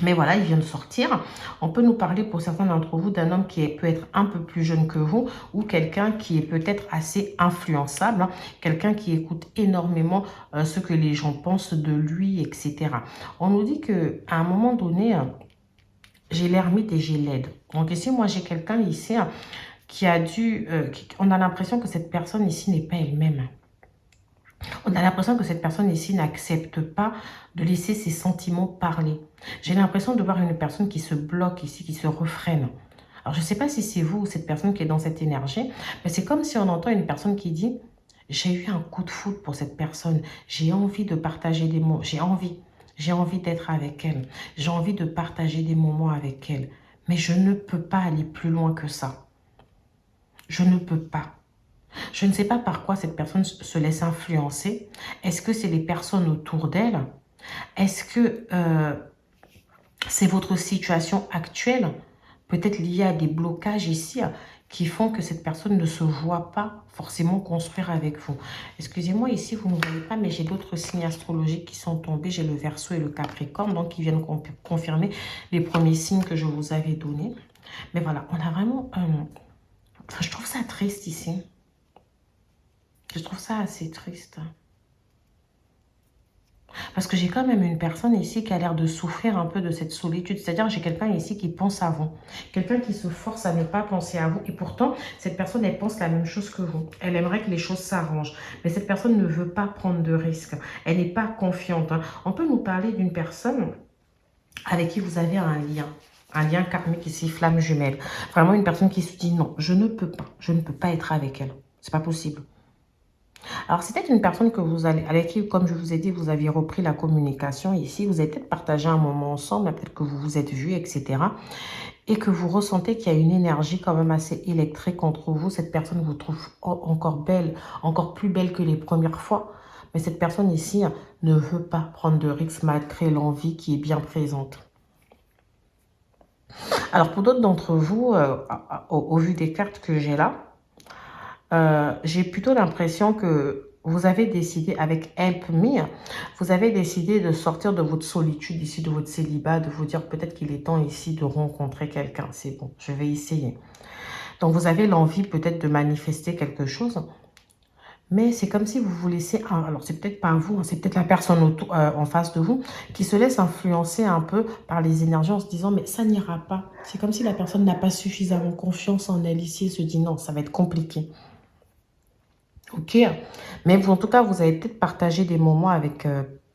A: Mais voilà, il vient de sortir. On peut nous parler pour certains d'entre vous d'un homme qui peut être un peu plus jeune que vous ou quelqu'un qui est peut-être assez influençable, hein, quelqu'un qui écoute énormément ce que les gens pensent de lui, etc. On nous dit qu'à un moment donné, j'ai l'ermite et j'ai l'aide. Donc ici, moi, j'ai quelqu'un ici qui a dû... on a l'impression que cette personne ici n'est pas elle-même. On a l'impression que cette personne ici n'accepte pas de laisser ses sentiments parler. J'ai l'impression de voir une personne qui se bloque ici, qui se refrène. Alors, je ne sais pas si c'est vous ou cette personne qui est dans cette énergie, mais c'est comme si on entend une personne qui dit « J'ai eu un coup de foudre pour cette personne. J'ai envie de partager des mots. J'ai envie d'être avec elle. J'ai envie de partager des moments avec elle. Mais je ne peux pas aller plus loin que ça. Je ne peux pas. » Je ne sais pas par quoi cette personne se laisse influencer. Est-ce que c'est les personnes autour d'elle? Est-ce que c'est votre situation actuelle, peut-être liée à des blocages ici, qui font que cette personne ne se voit pas forcément construire avec vous? Excusez-moi, ici, vous ne voyez pas, mais j'ai d'autres signes astrologiques qui sont tombés. J'ai le Verseau et le Capricorne, donc qui viennent confirmer les premiers signes que je vous avais donnés. Mais voilà, on a vraiment... je trouve ça triste ici. Je trouve ça assez triste. Parce que j'ai quand même une personne ici qui a l'air de souffrir un peu de cette solitude. C'est-à-dire j'ai quelqu'un ici qui pense à vous. Quelqu'un qui se force à ne pas penser à vous. Et pourtant, cette personne, elle pense la même chose que vous. Elle aimerait que les choses s'arrangent. Mais cette personne ne veut pas prendre de risques. Elle n'est pas confiante. On peut nous parler d'une personne avec qui vous avez un lien. Un lien karmique ici, flamme jumelle. Vraiment une personne qui se dit non, je ne peux pas. Je ne peux pas être avec elle. C'est pas possible. Alors, c'est peut-être une personne que avec qui, comme je vous ai dit, vous aviez repris la communication ici. Vous avez peut-être partagé un moment ensemble, peut-être que vous vous êtes vus, etc. Et que vous ressentez qu'il y a une énergie quand même assez électrique entre vous. Cette personne vous trouve encore belle, encore plus belle que les premières fois. Mais cette personne ici ne veut pas prendre de risques malgré l'envie qui est bien présente. Alors, pour d'autres d'entre vous, au vu des cartes que j'ai là, j'ai plutôt l'impression que vous avez décidé, avec Help Me, vous avez décidé de sortir de votre solitude ici, de votre célibat, de vous dire peut-être qu'il est temps ici de rencontrer quelqu'un. C'est bon, je vais essayer. Donc, vous avez l'envie peut-être de manifester quelque chose, mais c'est comme si vous vous laissez... Alors, c'est peut-être pas vous, c'est peut-être la personne en face de vous qui se laisse influencer un peu par les énergies en se disant « mais ça n'ira pas ». C'est comme si la personne n'a pas suffisamment confiance en elle ici et se dit « non, ça va être compliqué ». Ok, mais vous, en tout cas, vous avez peut-être partagé des moments avec,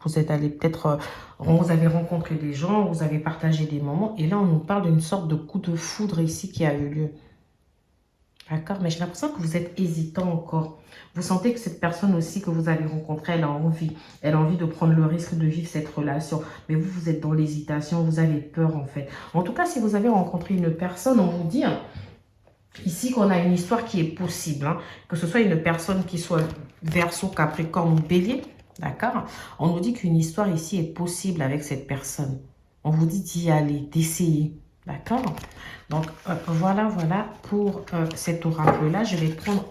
A: vous êtes allé peut-être, vous avez rencontré des gens, vous avez partagé des moments, et là, on nous parle d'une sorte de coup de foudre ici qui a eu lieu. D'accord, mais j'ai l'impression que vous êtes hésitant encore. Vous sentez que cette personne aussi que vous avez rencontrée, elle a envie de prendre le risque de vivre cette relation, mais vous, vous êtes dans l'hésitation, vous avez peur en fait. En tout cas, si vous avez rencontré une personne, on vous dit... ici, qu'on a une histoire qui est possible, hein, que ce soit une personne qui soit Verseau, Capricorne ou Bélier, d'accord? On nous dit qu'une histoire ici est possible avec cette personne. On vous dit d'y aller, d'essayer, d'accord? Donc, voilà pour cet oracle-là. Je vais prendre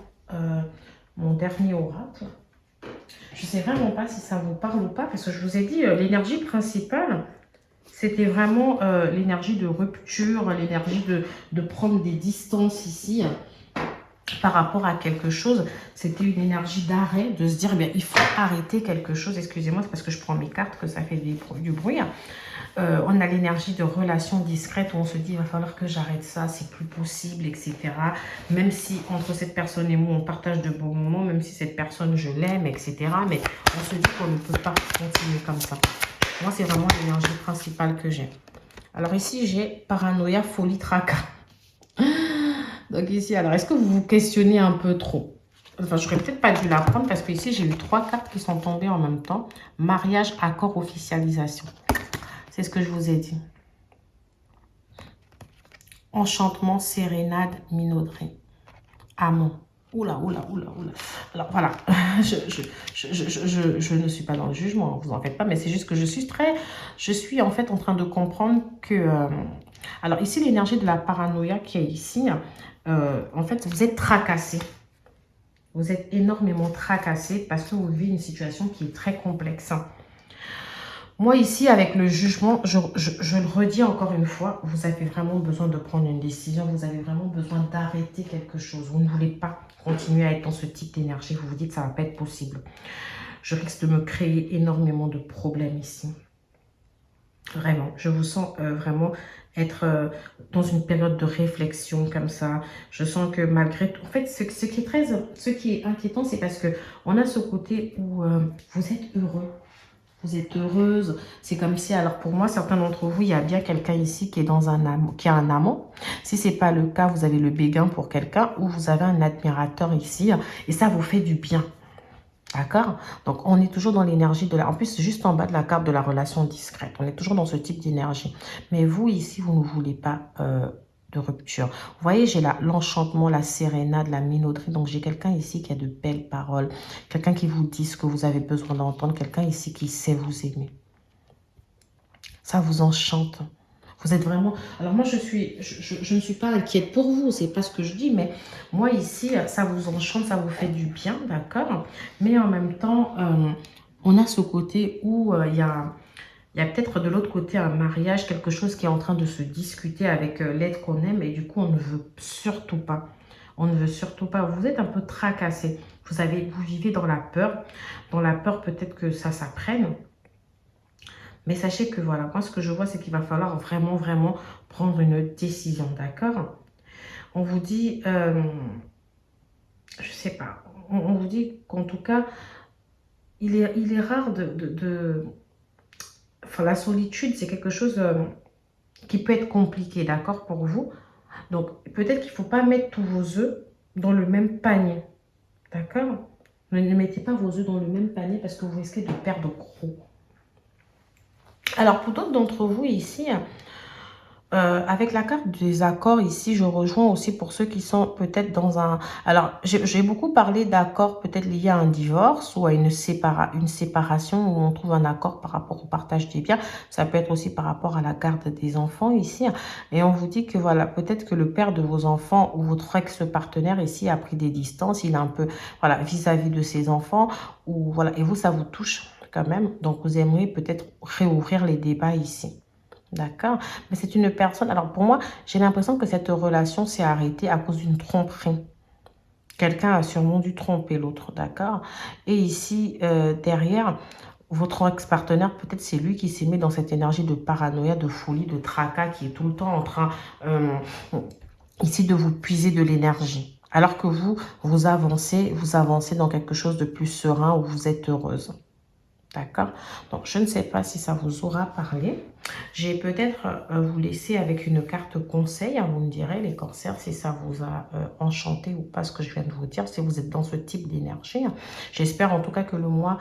A: mon dernier oracle. Je ne sais vraiment pas si ça vous parle ou pas, parce que je vous ai dit, l'énergie principale... c'était vraiment l'énergie de rupture, l'énergie de prendre des distances ici par rapport à quelque chose. C'était une énergie d'arrêt, de se dire, eh bien, il faut arrêter quelque chose. Excusez-moi, c'est parce que je prends mes cartes que ça fait du bruit. On a l'énergie de relation discrète où on se dit, il va falloir que j'arrête ça, c'est plus possible, etc. Même si entre cette personne et moi, on partage de bons moments, même si cette personne, je l'aime, etc. Mais on se dit qu'on ne peut pas continuer comme ça. Moi, c'est vraiment l'énergie principale que j'ai. Alors ici, j'ai paranoïa, folie, tracas. Donc ici, alors, est-ce que vous vous questionnez un peu trop? Enfin, j'aurais peut-être pas dû la prendre parce que ici, j'ai eu 3 cartes qui sont tombées en même temps. Mariage, accord, officialisation. C'est ce que je vous ai dit. Enchantement, sérénade, minauderie. Amant. Oula, oula, oula, oula. Alors voilà, je ne suis pas dans le jugement, vous en faites pas, mais c'est juste que je suis en fait en train de comprendre que Alors ici, l'énergie de la paranoïa qui est ici, en fait, vous êtes tracassé. Vous êtes énormément tracassé parce que vous vivez une situation qui est très complexe. Moi, ici, avec le jugement, je le redis encore une fois, vous avez vraiment besoin de prendre une décision. Vous avez vraiment besoin d'arrêter quelque chose. Vous ne voulez pas continuer à être dans ce type d'énergie. Vous vous dites que ça ne va pas être possible. Je risque de me créer énormément de problèmes ici. Vraiment, je vous sens vraiment être dans une période de réflexion comme ça. Je sens que malgré tout, en fait, ce qui est inquiétant, c'est parce que on a ce côté où vous êtes heureux. Vous êtes heureuse. C'est comme si, alors pour moi, certains d'entre vous, il y a bien quelqu'un ici qui est dans un amant, qui a un amant. Si ce n'est pas le cas, vous avez le béguin pour quelqu'un ou vous avez un admirateur ici et ça vous fait du bien. D'accord? Donc, on est toujours dans l'énergie de la... En plus, juste en bas de la carte de la relation discrète. On est toujours dans ce type d'énergie. Mais vous, ici, vous ne voulez pas de rupture. Vous voyez, j'ai l'enchantement, la sérénade, la minauderie. Donc, j'ai quelqu'un ici qui a de belles paroles. Quelqu'un qui vous dit ce que vous avez besoin d'entendre. Quelqu'un ici qui sait vous aimer. Ça vous enchante. Vous êtes vraiment... Alors moi, je ne suis pas inquiète pour vous, c'est pas ce que je dis, mais moi ici, ça vous enchante, ça vous fait du bien, d'accord? Mais en même temps, on a ce côté où il y a peut-être de l'autre côté un mariage, quelque chose qui est en train de se discuter avec l'être qu'on aime, et du coup, on ne veut surtout pas. On ne veut surtout pas. Vous êtes un peu tracassé. Vous vivez dans la peur. Dans la peur, peut-être que ça s'apprenne. Mais sachez que voilà, moi ce que je vois, c'est qu'il va falloir vraiment, vraiment prendre une décision, d'accord? On vous dit, je sais pas, on vous dit qu'en tout cas, il est rare enfin, la solitude, c'est quelque chose qui peut être compliqué, d'accord, pour vous. Donc, peut-être qu'il ne faut pas mettre tous vos œufs dans le même panier, d'accord? Ne mettez pas vos œufs dans le même panier parce que vous risquez de perdre gros. Alors, pour d'autres d'entre vous ici, avec la carte des accords ici, je rejoins aussi pour ceux qui sont peut-être dans un... Alors, j'ai beaucoup parlé d'accords peut-être liés à un divorce ou à une séparation où on trouve un accord par rapport au partage des biens. Ça peut être aussi par rapport à la garde des enfants ici. Et on vous dit que voilà, peut-être que le père de vos enfants ou votre ex-partenaire ici a pris des distances. Il est un peu, voilà, vis-à-vis de ses enfants. Ou, voilà, et vous, ça vous touche quand même. Donc, vous aimeriez peut-être réouvrir les débats ici. D'accord? Mais c'est une personne... Alors pour moi, j'ai l'impression que cette relation s'est arrêtée à cause d'une tromperie. Quelqu'un a sûrement dû tromper l'autre, d'accord? Et ici, derrière, votre ex-partenaire, peut-être c'est lui qui s'est mis dans cette énergie de paranoïa, de folie, de tracas, qui est tout le temps en train, ici, de vous puiser de l'énergie. Alors que vous avancez dans quelque chose de plus serein où vous êtes heureuse. D'accord? Donc, je ne sais pas si ça vous aura parlé. J'ai peut-être vous laisser avec une carte conseil. Vous me direz, les cancers, si ça vous a enchanté ou pas ce que je viens de vous dire, si vous êtes dans ce type d'énergie. J'espère en tout cas que le mois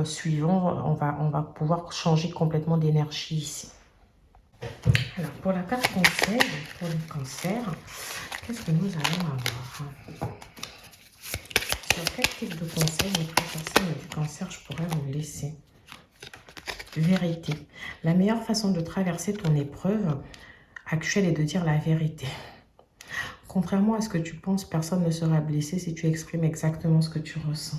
A: suivant, on va pouvoir changer complètement d'énergie ici. Alors, pour la carte conseil, pour les cancers, qu'est-ce que nous allons avoir? Sur quel type de conseil les personnes du cancer je pourrais vous laisser? Vérité. La meilleure façon de traverser ton épreuve actuelle est de dire la vérité. Contrairement à ce que tu penses, personne ne sera blessé si tu exprimes exactement ce que tu ressens.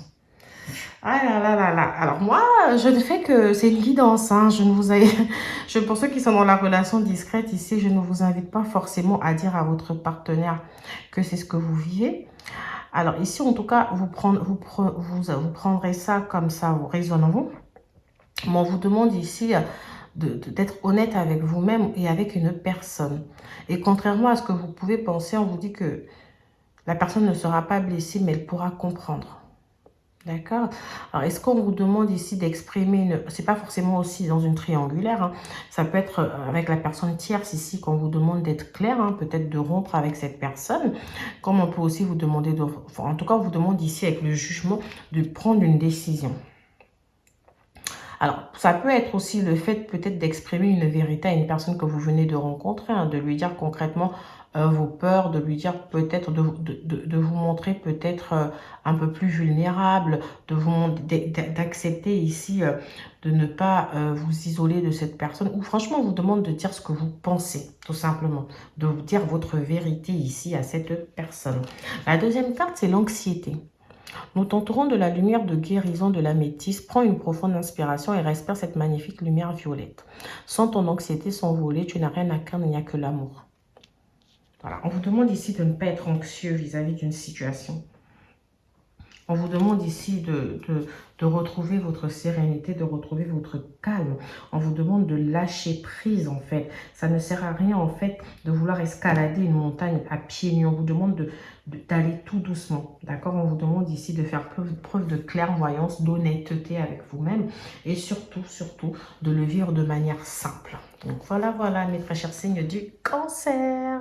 A: Ah là là là là. Alors moi, je ne fais que... C'est une guidance. Hein. Pour ceux qui sont dans la relation discrète ici, je ne vous invite pas forcément à dire à votre partenaire que c'est ce que vous vivez. Alors ici, en tout cas, vous prendrez ça comme ça, vous raisonnez-vous. Mais on vous demande ici d'être honnête avec vous-même et avec une personne. Et contrairement à ce que vous pouvez penser, on vous dit que la personne ne sera pas blessée, mais elle pourra comprendre. D'accord? Alors, est-ce qu'on vous demande ici d'exprimer une... C'est pas forcément aussi dans une triangulaire. Hein. Ça peut être avec la personne tierce ici qu'on vous demande d'être clair. Hein, peut-être de rompre avec cette personne. Comme on peut aussi vous demander de... Enfin, en tout cas, on vous demande ici avec le jugement de prendre une décision. Alors, ça peut être aussi le fait peut-être d'exprimer une vérité à une personne que vous venez de rencontrer, hein, de lui dire concrètement vos peurs, de lui dire peut-être, de vous montrer peut-être un peu plus vulnérable, d'accepter ici de ne pas vous isoler de cette personne, ou franchement, on vous demande de dire ce que vous pensez, tout simplement, de vous dire votre vérité ici à cette personne. La deuxième carte, c'est l'anxiété. Nous tenterons de la lumière de guérison de la métisse. Prends une profonde inspiration et respire cette magnifique lumière violette. Sans ton anxiété s'envoler, tu n'as rien à craindre, il n'y a que l'amour. Voilà, on vous demande ici de ne pas être anxieux vis-à-vis d'une situation. On vous demande ici de retrouver votre sérénité, de retrouver votre calme. On vous demande de lâcher prise, en fait. Ça ne sert à rien, en fait, de vouloir escalader une montagne à pieds nus. On vous demande d'aller tout doucement, d'accord? On vous demande ici de faire preuve de clairvoyance, d'honnêteté avec vous-même et surtout, surtout, de le vivre de manière simple. Donc voilà, voilà, mes très chers signes du Cancer.